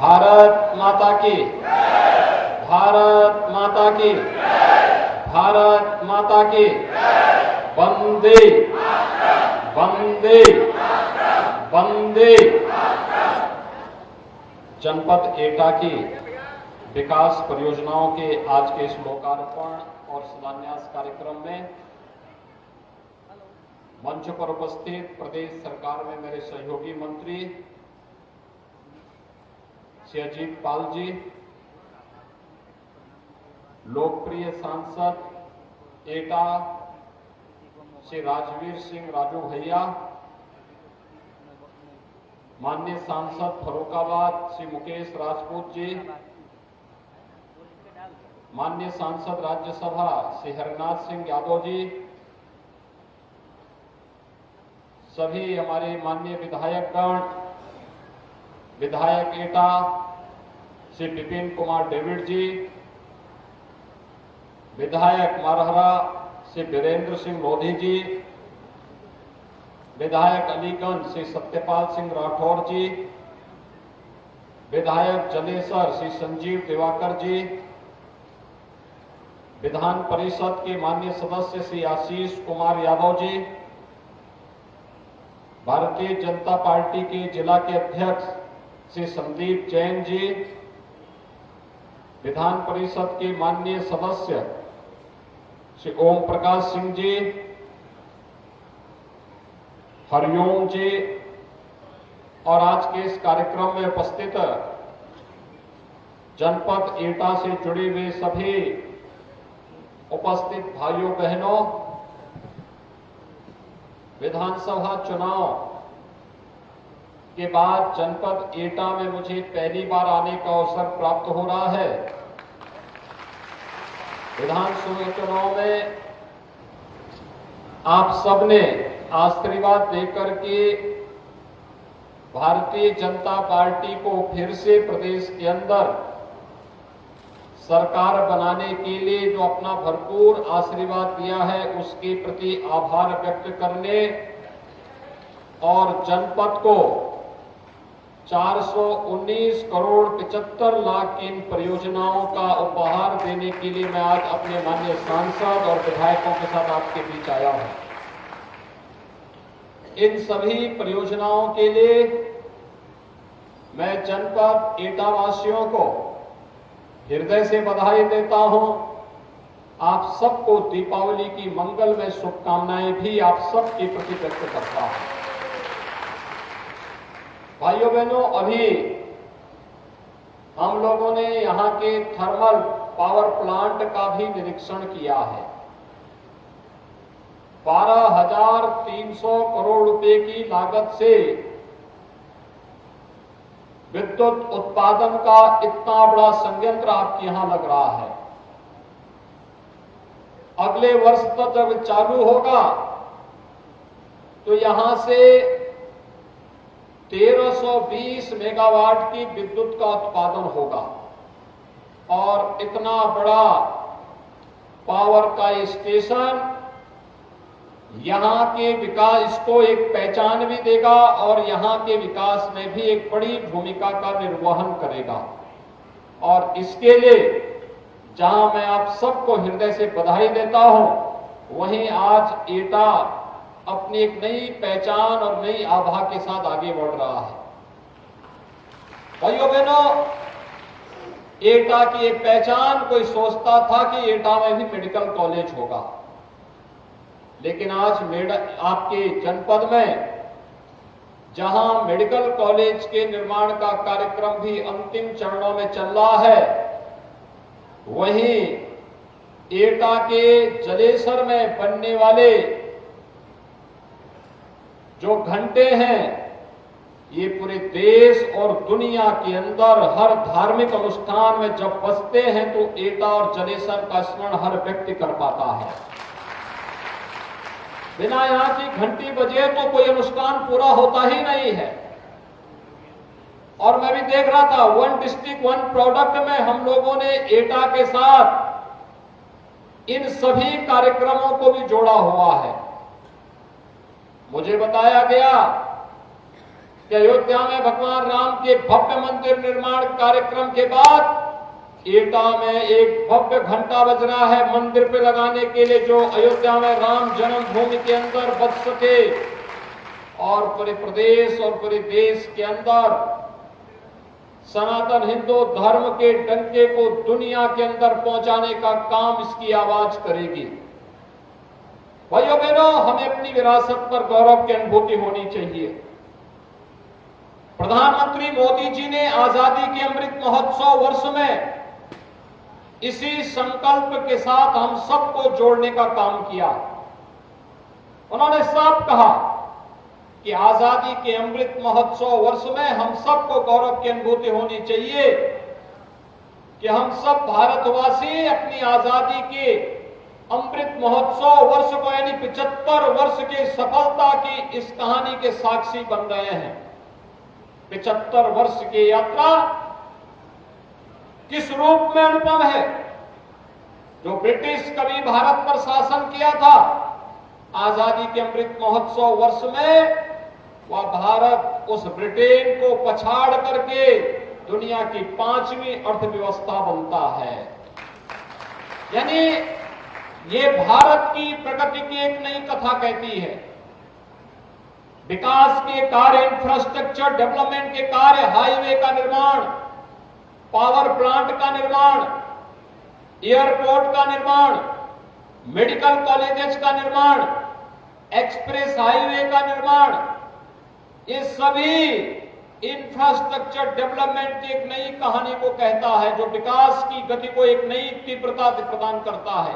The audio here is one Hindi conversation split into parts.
भारत माता की, भारत माता की, भारत माता की, वंदे वंदे वंदे। जनपद एटा की विकास परियोजनाओं के आज के इस लोकार्पण और शिलान्यास कार्यक्रम में मंच पर उपस्थित प्रदेश सरकार में मेरे सहयोगी मंत्री श्री अजीत पाल जी, लोकप्रिय सांसद एटा श्री राजवीर सिंह राजू भैया, माननीय सांसद फर्रुखाबाद श्री मुकेश राजपूत जी, माननीय सांसद राज्यसभा श्री हरनाथ सिंह यादव जी, सभी हमारे माननीय विधायकगण, विधायक एटा श्री विपिन कुमार डेविड जी, विधायक मारहरा श्री वीरेंद्र सिंह लोधी जी, विधायक अलीगंज श्री सत्यपाल सिंह राठौर जी, विधायक जलेसर श्री संजीव दिवाकर जी, विधान परिषद के माननीय सदस्य श्री आशीष कुमार यादव जी, भारतीय जनता पार्टी के जिला के अध्यक्ष श्री संदीप जैन जी, विधान परिषद के माननीय सदस्य श्री ओम प्रकाश सिंह जी, हरिओम जी, और आज के इस कार्यक्रम में उपस्थित जनपद एटा से जुड़े हुए सभी उपस्थित भाइयों बहनों, विधानसभा चुनाव के बाद जनपद एटा में मुझे पहली बार आने का अवसर प्राप्त हो रहा है। विधानसभा चुनाव में आप सबने आशीर्वाद देकर के भारतीय जनता पार्टी को फिर से प्रदेश के अंदर सरकार बनाने के लिए जो अपना भरपूर आशीर्वाद दिया है, उसके प्रति आभार व्यक्त करने और जनपद को 419 करोड़ 75 लाख की इन परियोजनाओं का उपहार देने के लिए मैं आज अपने माननीय सांसद और विधायकों के साथ आपके बीच आया हूं। इन सभी परियोजनाओं के लिए मैं जनपद एटा वासियों को हृदय से बधाई देता हूं। आप सबको दीपावली की मंगलमय शुभकामनाएं भी आप सबके प्रति व्यक्त करता हूं। भाइयों बहनों, अभी हम लोगों ने यहां के थर्मल पावर प्लांट का भी निरीक्षण किया है। 12,300 करोड़ रुपए की लागत से विद्युत उत्पादन का इतना बड़ा संयंत्र आपके यहां लग रहा है। अगले वर्ष तक जब चालू होगा तो यहां से 1320 मेगावाट की विद्युत का उत्पादन होगा और इतना बड़ा पावर का स्टेशन यहां के विकास को एक पहचान भी देगा और यहां के विकास में भी एक बड़ी भूमिका का निर्वहन करेगा। और इसके लिए जहां मैं आप सबको हृदय से बधाई देता हूं, वहीं आज एटा अपनी एक नई पहचान और नई आभा के साथ आगे बढ़ रहा है। भाइयों बहनों, एटा की एक पहचान, कोई सोचता था कि एटा में भी मेडिकल कॉलेज होगा, लेकिन आज आपके जनपद में जहां मेडिकल कॉलेज के निर्माण का कार्यक्रम भी अंतिम चरणों में चल रहा है, वहीं एटा के जलेसर में बनने वाले जो घंटे हैं, ये पूरे देश और दुनिया के अंदर हर धार्मिक अनुष्ठान में जब बजते हैं तो एटा और जलेसर का स्मरण हर व्यक्ति कर पाता है। बिना यहां की घंटी बजे तो कोई अनुष्ठान पूरा होता ही नहीं है। और मैं भी देख रहा था, वन डिस्ट्रिक्ट वन प्रोडक्ट में हम लोगों ने एटा के साथ इन सभी कार्यक्रमों को भी जोड़ा हुआ है। मुझे बताया गया कि अयोध्या में भगवान राम के भव्य मंदिर निर्माण कार्यक्रम के बाद एटा में एक भव्य घंटा बज रहा है मंदिर पे लगाने के लिए, जो अयोध्या में राम जन्मभूमि के अंदर बज सके और पूरे प्रदेश और पूरे देश के अंदर सनातन हिंदू धर्म के डंके को दुनिया के अंदर पहुंचाने का काम इसकी आवाज करेगी। भाइयों बहनों, हमें अपनी विरासत पर गौरव की अनुभूति होनी चाहिए। प्रधानमंत्री मोदी जी ने आजादी के अमृत महोत्सव वर्ष में इसी संकल्प के साथ हम सबको जोड़ने का काम किया। उन्होंने साफ कहा कि आजादी के अमृत महोत्सव वर्ष में हम सबको गौरव की अनुभूति होनी चाहिए कि हम सब भारतवासी अपनी आजादी के अमृत महोत्सव वर्ष को यानी 75 वर्ष की सफलता की इस कहानी के साक्षी बन रहे हैं। 75 वर्ष की यात्रा किस रूप में अनुपम है। जो ब्रिटिश कभी भारत पर शासन किया था, आजादी के अमृत महोत्सव वर्ष में वह भारत उस ब्रिटेन को पछाड़ करके दुनिया की 5वीं अर्थव्यवस्था बनता है। यानी ये भारत की प्रगति की एक नई कथा कहती है। विकास के कार्य, इंफ्रास्ट्रक्चर डेवलपमेंट के कार्य, हाईवे का निर्माण, पावर प्लांट का निर्माण, एयरपोर्ट का निर्माण, मेडिकल कॉलेजेस का निर्माण, एक्सप्रेस हाईवे का निर्माण, ये सभी इंफ्रास्ट्रक्चर डेवलपमेंट की एक नई कहानी को कहता है, जो विकास की गति को एक नई तीव्रता प्रदान करता है।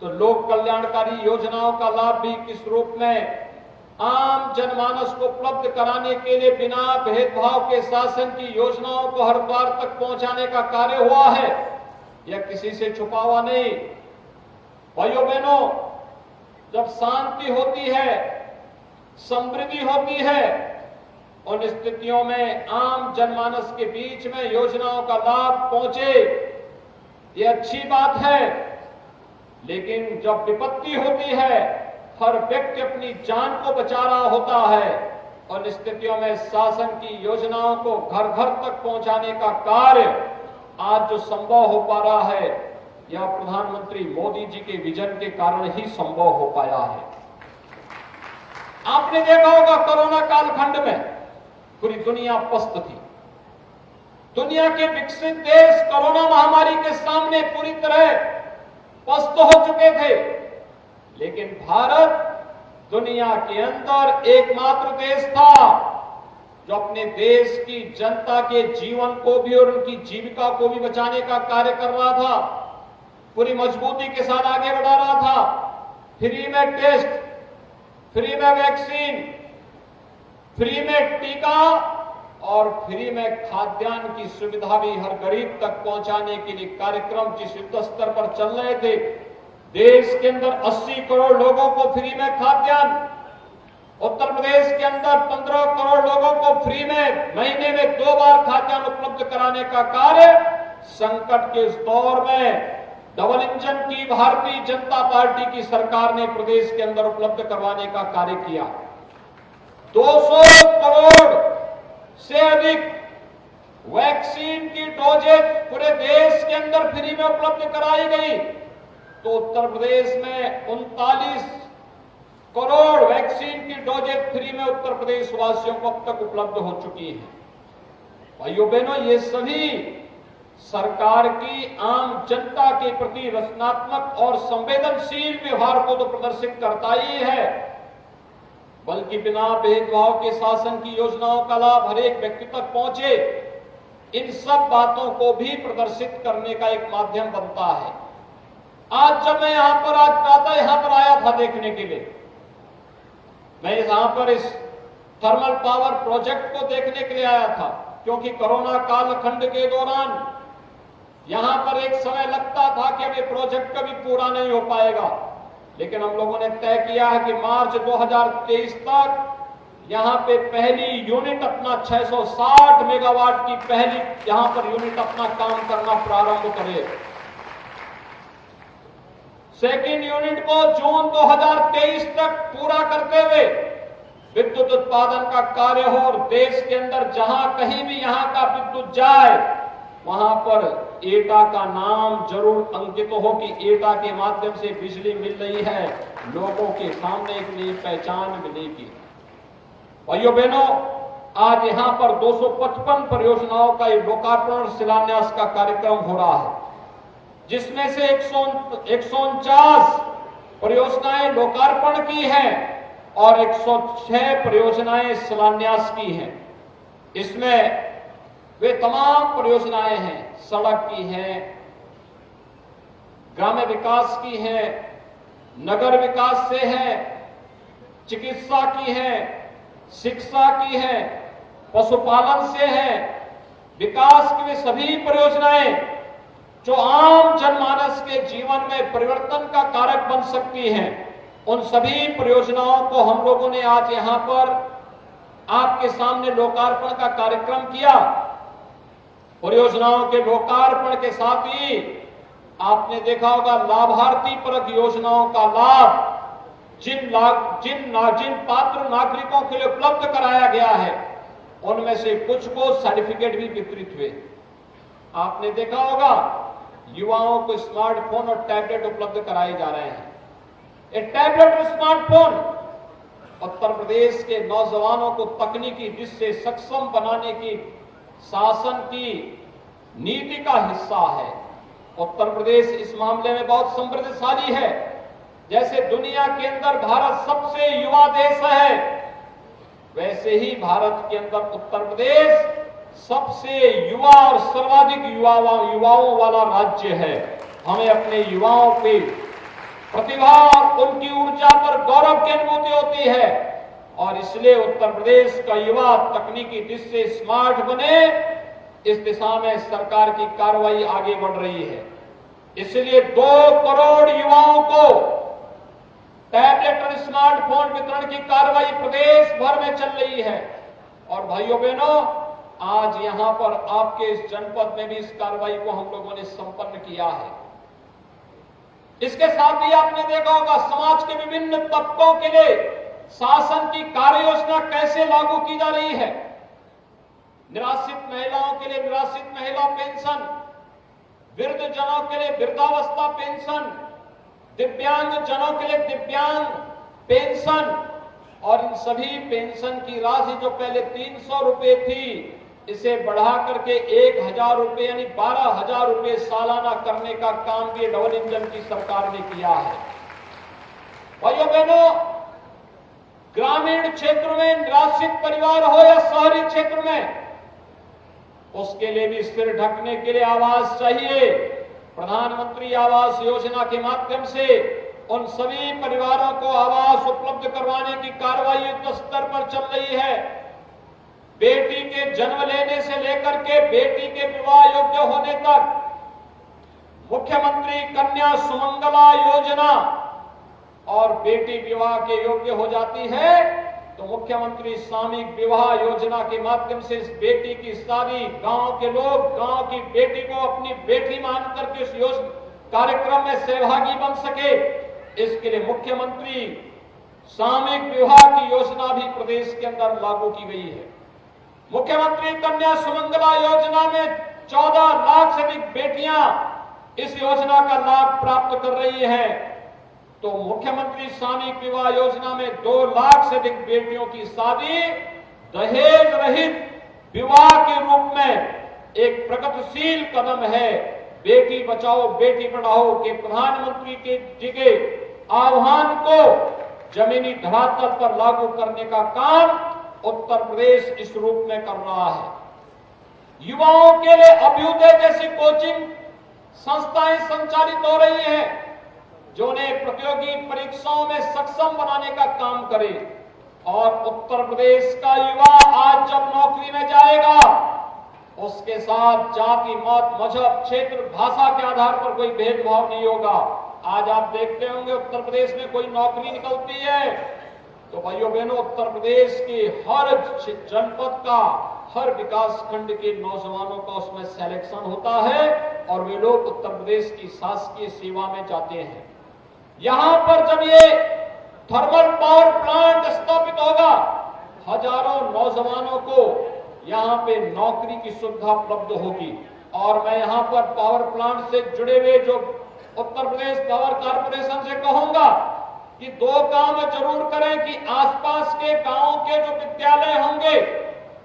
तो लोक कल्याणकारी योजनाओं का लाभ भी किस रूप में आम जनमानस को उपलब्ध कराने के लिए बिना भेदभाव के शासन की योजनाओं को हर द्वार तक पहुंचाने का कार्य हुआ है, यह किसी से छुपा हुआ नहीं। भाइयों बहनों, जब शांति होती है, समृद्धि होती है, उन स्थितियों में आम जनमानस के बीच में योजनाओं का लाभ पहुंचे, ये अच्छी बात है। लेकिन जब विपत्ति होती है, हर व्यक्ति अपनी जान को बचा रहा होता है, उन स्थितियों में शासन की योजनाओं को घर घर तक पहुंचाने का कार्य आज जो संभव हो पा रहा है, यह प्रधानमंत्री मोदी जी के विजन के कारण ही संभव हो पाया है। आपने देखा होगा कोरोना कालखंड में पूरी दुनिया पस्त थी। दुनिया के विकसित देश कोरोना महामारी के सामने पूरी तरह पस्त हो चुके थे, लेकिन भारत दुनिया के अंदर एकमात्र देश था जो अपने देश की जनता के जीवन को भी और उनकी जीविका को भी बचाने का कार्य कर रहा था, पूरी मजबूती के साथ आगे बढ़ा रहा था। फ्री में टेस्ट, फ्री में वैक्सीन, फ्री में टीका और फ्री में खाद्यान्न की सुविधा भी हर गरीब तक पहुंचाने के लिए कार्यक्रम जिस युद्ध स्तर पर चल रहे थे। देश के अंदर 80 करोड़ लोगों को फ्री में खाद्यान्न, उत्तर प्रदेश के अंदर 15 करोड़ लोगों को फ्री में महीने में 2 बार खाद्यान्न उपलब्ध कराने का कार्य संकट के इस दौर में डबल इंजन की भारतीय जनता पार्टी की सरकार ने प्रदेश के अंदर उपलब्ध करवाने का कार्य किया। 200 करोड़ से अधिक वैक्सीन की डोजेज पूरे देश के अंदर फ्री में उपलब्ध कराई गई। तो उत्तर प्रदेश में 39 करोड़ वैक्सीन की डोजेज फ्री में उत्तर प्रदेश वासियों को अब तक उपलब्ध हो चुकी है। भाइयों बहनों, ये सभी सरकार की आम जनता के प्रति रचनात्मक और संवेदनशील व्यवहार को तो प्रदर्शित करता ही है, बल्कि बिना भेदभाव के शासन की योजनाओं का लाभ हर एक व्यक्ति तक पहुंचे, इन सब बातों को भी प्रदर्शित करने का एक माध्यम बनता है। आज जब मैं यहां पर आया था देखने के लिए, मैं यहां पर इस थर्मल पावर प्रोजेक्ट को देखने के लिए आया था, क्योंकि कोरोना कालखंड के दौरान यहां पर एक समय लगता था कि अब ये प्रोजेक्ट कभी पूरा नहीं हो पाएगा, लेकिन हम लोगों ने तय किया है कि मार्च 2023 तक यहां पे पहली यूनिट अपना 660 मेगावाट की पहली यहां पर यूनिट अपना काम करना प्रारंभ करे। सेकेंड यूनिट को जून 2023 तक पूरा करते हुए विद्युत उत्पादन का कार्य हो और देश के अंदर जहां कहीं भी यहां का विद्युत जाए वहां पर एटा का नाम जरूर अंकित हो कि एटा के माध्यम से बिजली मिल रही है, लोगों के सामने एक नई पहचान मिलेगी। भाइयों बहनों, आज यहां पर 255 परियोजनाओं का लोकार्पण और शिलान्यास का कार्यक्रम हो रहा है, जिसमें से 149 परियोजनाएं लोकार्पण की हैं और 106 परियोजनाएं शिलान्यास की हैं। इसमें वे तमाम परियोजनाएं हैं, सड़क की हैं, ग्राम्य विकास की हैं, नगर विकास से है, चिकित्सा की है, शिक्षा की है, पशुपालन से है, विकास की वे सभी परियोजनाएं जो आम जनमानस के जीवन में परिवर्तन का कारक बन सकती हैं, उन सभी परियोजनाओं को हम लोगों ने आज यहां पर आपके सामने लोकार्पण का कार्यक्रम किया। परियोजनाओं के लोकार्पण के साथ ही आपने देखा होगा लाभार्थी परक योजनाओं का लाभ जिन पात्र नागरिकों के लिए उपलब्ध कराया गया है, उनमें से कुछ को सर्टिफिकेट भी वितरित हुए। आपने देखा होगा युवाओं को स्मार्टफोन और टैबलेट उपलब्ध कराए जा रहे हैं। ये टैबलेट और स्मार्टफोन उत्तर प्रदेश के नौजवानों को तकनीकी दृष्टि से सक्षम बनाने की शासन की नीति का हिस्सा है। उत्तर प्रदेश इस मामले में बहुत समृद्धशाली है। जैसे दुनिया के अंदर भारत सबसे युवा देश है, वैसे ही भारत के अंदर उत्तर प्रदेश सबसे युवा और सर्वाधिक युवाओं वाला राज्य है। हमें अपने युवाओं की प्रतिभा और उनकी ऊर्जा पर गौरव की अनुभूति होती है और इसलिए उत्तर प्रदेश का युवा तकनीकी दृष्टि से स्मार्ट बने, इस दिशा में सरकार की कार्रवाई आगे बढ़ रही है। इसलिए 2 करोड़ युवाओं को टैबलेट और स्मार्टफोन वितरण की कार्रवाई प्रदेश भर में चल रही है। और भाइयों बहनों, आज यहां पर आपके इस जनपद में भी इस कार्रवाई को हम लोगों ने संपन्न किया है। इसके साथ ही आपने देखा होगा समाज के विभिन्न तबकों के लिए शासन की कार्य योजना कैसे लागू की जा रही है। निराश्रित महिलाओं के लिए निराश्रित महिला पेंशन, वृद्ध जनों के लिए वृद्धावस्था पेंशन, दिव्यांग जनों के लिए दिव्यांग पेंशन, और इन सभी पेंशन की राशि जो पहले 300 रुपए थी, इसे बढ़ा करके 1000 रुपए यानी 12,000 रुपए सालाना करने का काम भी डबल इंजन की सरकार ने किया है। भाइयों बहनों, ग्रामीण क्षेत्र में निराश्रित परिवार हो या शहरी क्षेत्र में, उसके लिए भी सिर ढकने के लिए आवास चाहिए। प्रधानमंत्री आवास योजना के माध्यम से उन सभी परिवारों को आवास उपलब्ध करवाने की कार्रवाई युद्ध स्तर पर चल रही है। बेटी के जन्म लेने से लेकर के बेटी के विवाह योग्य होने तक मुख्यमंत्री कन्या सुमंगला योजना, और बेटी विवाह के योग्य हो जाती है तो मुख्यमंत्री सामूहिक विवाह योजना के माध्यम से इस बेटी की शादी गांव के लोग गांव की बेटी को अपनी बेटी मान करके इस कार्यक्रम में सहभागी बन सके, इसके लिए मुख्यमंत्री सामूहिक विवाह की योजना भी प्रदेश के अंदर लागू की गई है। मुख्यमंत्री कन्या सुमंगला योजना में 14 लाख से अधिक बेटियां इस योजना का लाभ प्राप्त कर रही हैं, तो मुख्यमंत्री सामूहिक विवाह योजना में 2 लाख से अधिक बेटियों की शादी दहेज रहित विवाह के रूप में एक प्रगतिशील कदम है। बेटी बचाओ बेटी पढ़ाओ के प्रधानमंत्री जी के आह्वान को जमीनी धरातल पर लागू करने का काम उत्तर प्रदेश इस रूप में कर रहा है। युवाओं के लिए अभ्युदय जैसी कोचिंग संस्थाएं संचालित हो रही हैं, जो उन्हें प्रतियोगी परीक्षाओं में सक्षम बनाने का काम करे। और उत्तर प्रदेश का युवा आज जब नौकरी में जाएगा, उसके साथ जाति मत मजहब क्षेत्र भाषा के आधार पर कोई भेदभाव नहीं होगा। आज आप देखते होंगे उत्तर प्रदेश में कोई नौकरी निकलती है तो भाइयों बहनों, उत्तर प्रदेश के हर जनपद का हर विकास खंड के नौजवानों का उसमें सिलेक्शन होता है और वे लोग उत्तर प्रदेश की शासकीय सेवा में जाते हैं। यहां पर जब ये थर्मल पावर प्लांट स्थापित होगा हजारों नौजवानों को यहाँ पे नौकरी की सुविधा उपलब्ध होगी। और मैं यहाँ पर पावर प्लांट से जुड़े हुए जो उत्तर प्रदेश पावर कारपोरेशन से कहूंगा कि दो काम जरूर करें कि आसपास के गांवों के जो विद्यालय होंगे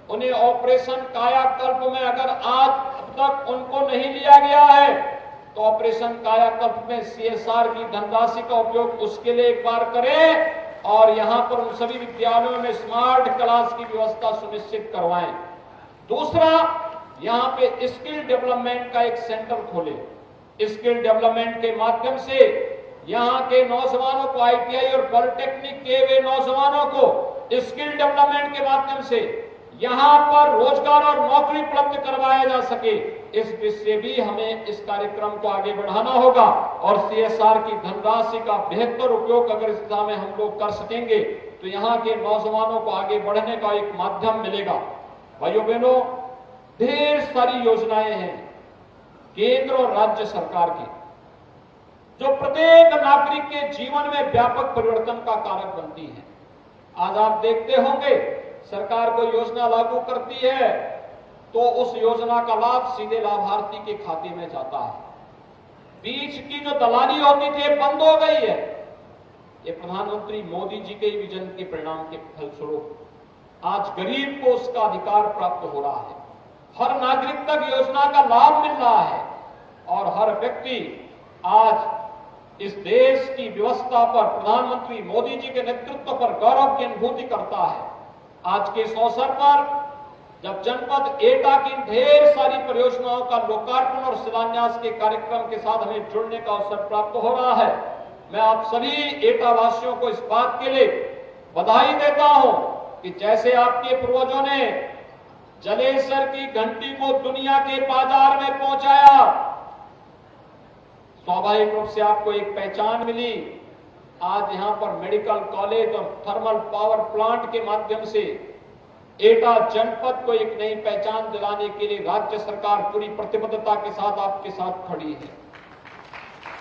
उन्हें ऑपरेशन कायाकल्प में, अगर आज अब तक उनको नहीं लिया गया है तो ऑपरेशन कायाकल्प में CSR की धनराशि का उपयोग उसके लिए एक बार करें और यहां पर उन सभी विद्यालयों में स्मार्ट क्लास की व्यवस्था सुनिश्चित करवाएं। दूसरा, यहां पे स्किल डेवलपमेंट का एक सेंटर खोले। स्किल डेवलपमेंट के माध्यम से यहां के नौजवानों को, ITI और पॉलिटेक्निक के वे नौजवानों को स्किल डेवलपमेंट के माध्यम से यहां पर रोजगार और नौकरी उपलब्ध करवाया जा सके। इस विषय भी हमें इस कार्यक्रम को आगे बढ़ाना होगा और CSR की धनराशि का बेहतर उपयोग अगर इस दिशा में हम लोग कर सकेंगे तो यहां के नौजवानों को आगे बढ़ने का एक माध्यम मिलेगा। भाइयों बहनों, ढेर सारी योजनाएं हैं केंद्र और राज्य सरकार की जो प्रत्येक नागरिक के जीवन में व्यापक परिवर्तन का कारक बनती है। आज आप देखते होंगे सरकार कोई योजना लागू करती है तो उस योजना का लाभ सीधे लाभार्थी के खाते में जाता है। बीच की जो दलाली होती थी बंद हो गई है। ये प्रधानमंत्री मोदी जी के विजन के परिणाम के फलस्वरूप आज गरीब को उसका अधिकार प्राप्त हो रहा है। हर नागरिक तक योजना का लाभ मिल रहा है और हर व्यक्ति आज इस देश की व्यवस्था पर प्रधानमंत्री मोदी जी के नेतृत्व पर गौरव की अनुभूति करता है। आज के इस अवसर पर जब जनपद एटा की ढेर सारी परियोजनाओं का लोकार्पण और शिलान्यास के कार्यक्रम के साथ हमें जुड़ने का अवसर प्राप्त हो रहा है, मैं आप सभी एटा वासियों को इस बात के लिए बधाई देता हूं कि जैसे आपके पूर्वजों ने जलेसर की घंटी को दुनिया के बाजार में पहुंचाया, स्वाभाविक रूप से आपको एक पहचान मिली। आज यहां पर मेडिकल कॉलेज और थर्मल पावर प्लांट के माध्यम से एटा जनपद को एक नई पहचान दिलाने के लिए राज्य सरकार पूरी प्रतिबद्धता के साथ आपके साथ खड़ी है।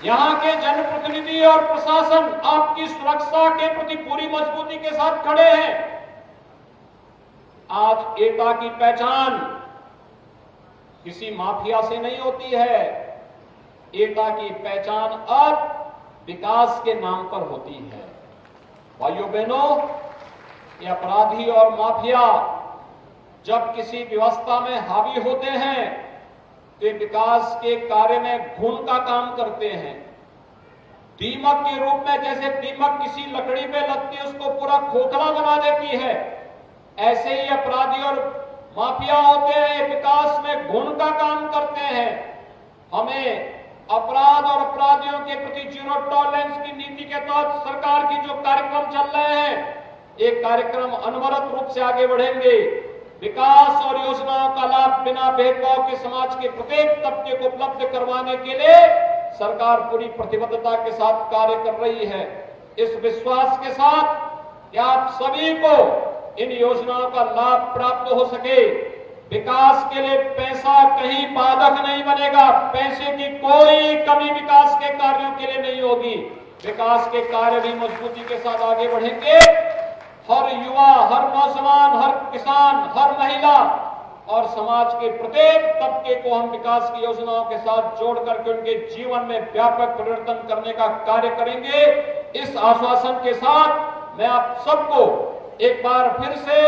यहां के जनप्रतिनिधि और प्रशासन आपकी सुरक्षा के प्रति पूरी मजबूती के साथ खड़े हैं। आज एटा की पहचान किसी माफिया से नहीं होती है। एटा की पहचान अब विकास के नाम पर होती है। भाइयों बहनों, ये अपराधी और माफिया जब किसी व्यवस्था में हावी होते हैं तो विकास के कार्य में घुन का काम करते हैं। दीमक के रूप में, जैसे दीमक किसी लकड़ी पे लगती है उसको पूरा खोखला बना देती है, ऐसे ही अपराधी और माफिया होते हैं, विकास में घुन का काम करते हैं। हमें अपराध और अपराधियों के प्रति जीरो टॉलरेंस की नीति के तहत सरकार की जो कार्यक्रम चल रहे हैं, एक कार्यक्रम अनवरत रूप से आगे बढ़ेंगे। विकास और योजनाओं का लाभ बिना भेदभाव के समाज के प्रत्येक तबके को उपलब्ध करवाने के लिए सरकार पूरी प्रतिबद्धता के साथ कार्य कर रही है। इस विश्वास के साथ कि आप सभी को इन योजनाओं का लाभ प्राप्त हो सके, विकास के लिए पैसा कहीं बाधक नहीं बनेगा। पैसे की कोई कमी विकास के कार्यों के लिए नहीं होगी। विकास के कार्य भी मजबूती के साथ आगे बढ़ेंगे। हर युवा, हर नौजवान, हर किसान, हर महिला और समाज के प्रत्येक तबके को हम विकास की योजनाओं के साथ जोड़ करके उनके जीवन में व्यापक परिवर्तन करने का कार्य करेंगे। इस आश्वासन के साथ मैं आप सबको एक बार फिर से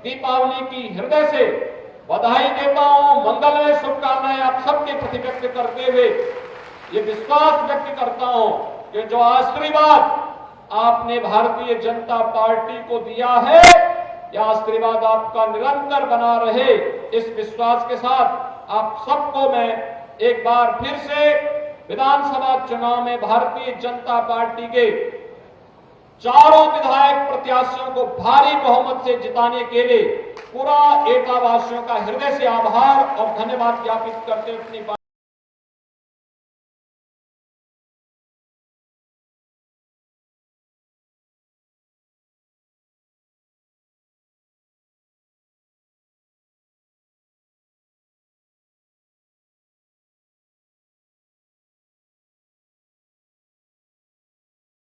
दीपावली की हृदय से बधाई देता हूं, मंगलमय शुभकामनाएं आप सबके प्रति व्यक्त करते हुए ये विश्वास व्यक्त करता हूं कि जो आशीर्वाद आपने भारतीय जनता पार्टी को दिया है, यह आशीर्वाद आपका निरंतर बना रहे। इस विश्वास के साथ आप सबको मैं एक बार फिर से विधानसभा चुनाव में भारतीय जनता पार्टी के चारों विधायक प्रत्याशियों को भारी बहुमत से जिताने के लिए पूरा एटा वासियों का हृदय से आभार और धन्यवाद ज्ञापित करते हुए अपनी